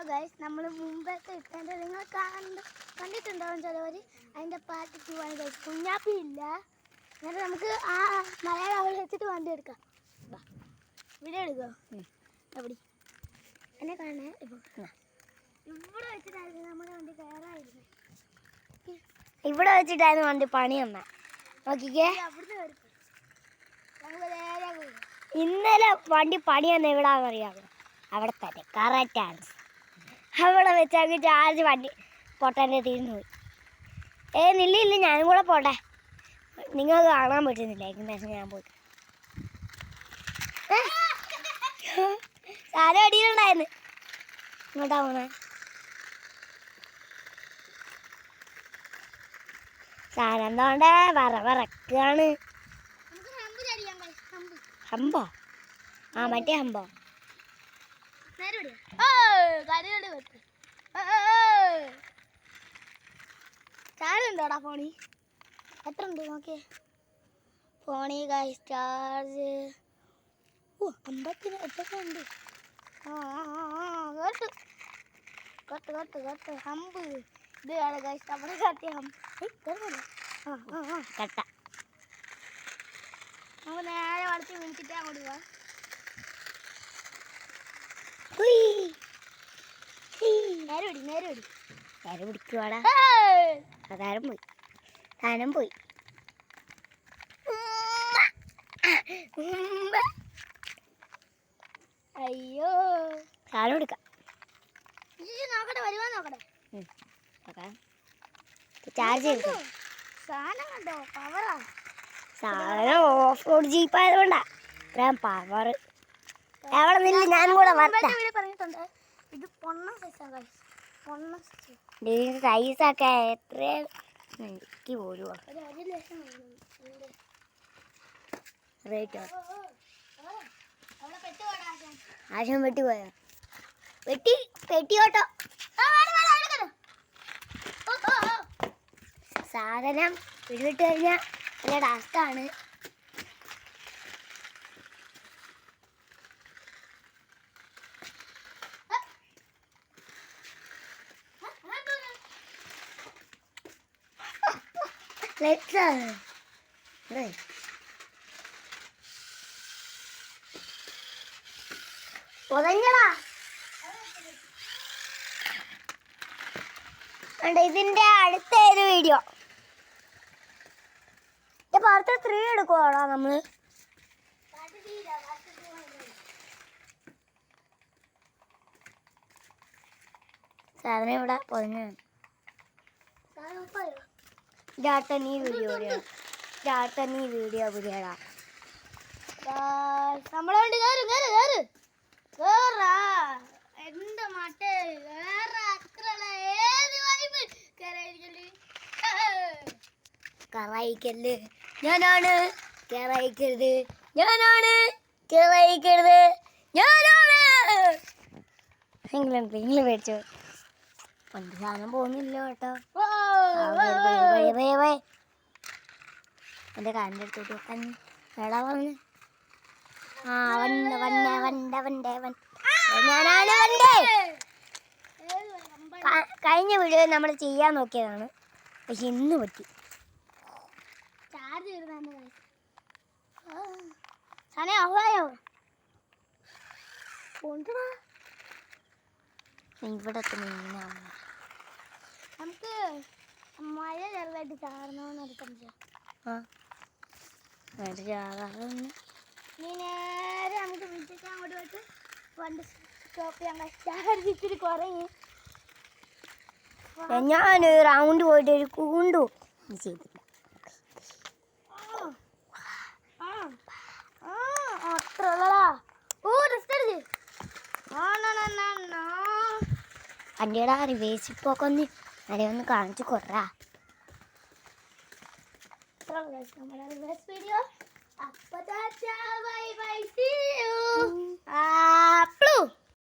Guys നമ്മൾ മുമ്പത്തെ ഇട്ടേണ്ട നിങ്ങൾ കണ്ടിട്ടുണ്ടാവും ചിലവർ അതിൻ്റെ പാർട്ട് 2 ആണ് ഗൈസ്. കുഞ്ഞാപ്പി ഇല്ല. എന്നിട്ട് നമുക്ക് ആ മലയാളം അവൾ വെച്ചിട്ട് വണ്ടി എടുക്കാം. വീഡിയോ എടുക്കോ? എവിടെ എന്നെ കാണേ? ഇവിടെ വെച്ചിട്ടായിരുന്നു നമ്മുടെ വണ്ടി കയറായിരുന്നു. ഇവിടെ വെച്ചിട്ടായിരുന്നു വണ്ടി പണി തന്ന. നോക്കിക്കേ, ഇന്നലെ വണ്ടി പണി തന്ന എവിടാന്നറിയാമോ? അവിടെ തന്നെ കറക്റ്റ് ആൻസർ. അവിടെ വെച്ചാൽ ചാർജ് വണ്ടി പൊട്ടാൻ്റെ തീർന്നു പോയി. നില്ല ഞാനും കൂടെ പോട്ടെ. നിങ്ങൾക്ക് കാണാൻ പറ്റുന്നില്ല. ഏകദേശം ഞാൻ പോയി സാധനം അടിയിലുണ്ടായിരുന്നു. ഇങ്ങോട്ടാ പോണേ? സാധനം എന്താണ്ടേ വിറക്കാണ്. ഹമ്പോ? ആ മറ്റേ ഹമ്പോ. ചാർജുണ്ടോടാ ഫോണി? എത്ര ഉണ്ട് നോക്കിയേ ഫോണി ഗൈസ് ചാർജ്. 50 എത്രയൊക്കെ ഉണ്ട്. കേട്ട് ഹമ്പ്. ഇത് വേണം ഗൈസ് നമ്മുടെ കത്തിയ ഹമ്പ്. കട്ട നമുക്ക് നേരെ വളർത്തി വിളിച്ചിട്ട് അങ്ങോട്ട് പോവാം. നേരെ പിടിക്കുവാടാ. അതാരം പോയി, താനം പോയി. അയ്യോ സാധനം എടുക്കാം. നോക്കട്ടെ, വരുവാൻ നോക്കട്ടെ. ചാർജ് ചെയ്തു. സാധനം കണ്ടോ? പവറാ. സാധനം ഓഫ് റോഡ് ജീപ്പ് ആയതുകൊണ്ടാ ഇത്രയും പവർ. എവിടെ നില്ല, ഞാൻ കൂടെ പറഞ്ഞിട്ടുണ്ട്. ഇത് സൈസൊക്കെ എത്ര എനിക്ക് പോലും റേറ്റ് ആശം വെട്ടി പോയോ? പെട്ടിയോട്ടോ സാധനം പിടിവിട്ട് കഴിഞ്ഞാൽ നല്ല ടാസ്കാണ്. ഇതിന്റെ അടുത്ത ഒരു വീഡിയോ പാർട്ട് 3 എടുക്കുവാണോ നമ്മള്? സാധനം ഇവിടെ പൊതിഞ്ഞ നീ വീഡിയോ പുതിയടാ. നമ്മളെ വണ്ടി എന്റെ മറ്റേ കറായിക്കല്ല് ഞാനാണ്, കേറായിക്കരുത് ഞാനാണ്, കേറായിക്കരുത് ഞാനാണ്. നിങ്ങൾ മേടിച്ചോ? വണ്ടി സാധനം പോകുന്നില്ല കേട്ടോ. എൻ്റെ കാലിൻ്റെ അടുത്തോട്ട് വെക്കാൻ എടാ വന്ന്. ഞാനാണ് വണ്ടി. കഴിഞ്ഞ വീഡിയോ നമ്മൾ ചെയ്യാൻ നോക്കിയതാണ്, പക്ഷെ ഇന്ന് പറ്റി. ചാർജ് ഇവിടെ നമുക്ക് മഴ ചെറുതായിട്ട് ചാടണമെന്നൊരു സംശയം. നീ നേരെ നമുക്ക് വിളിച്ചിട്ട് അങ്ങോട്ട് പോയിട്ട് വണ്ടി സ്റ്റോപ്പ് ചെയ്യാൻ ചാർജ് ഇച്ചിരി കുറയും. ഞാൻ റൗണ്ട് പോയിട്ട് ഒരു കൂണ്ടു ചെയ്തില്ല. അത്ര ഉള്ളടാ. വണ്ടിയുടെ റിവേഴ്സിപ്പൊക്കെ ഒന്ന് കാണിച്ചു കൊറാ. വീഡിയോ അപ്പൊ ബൈ ബൈ.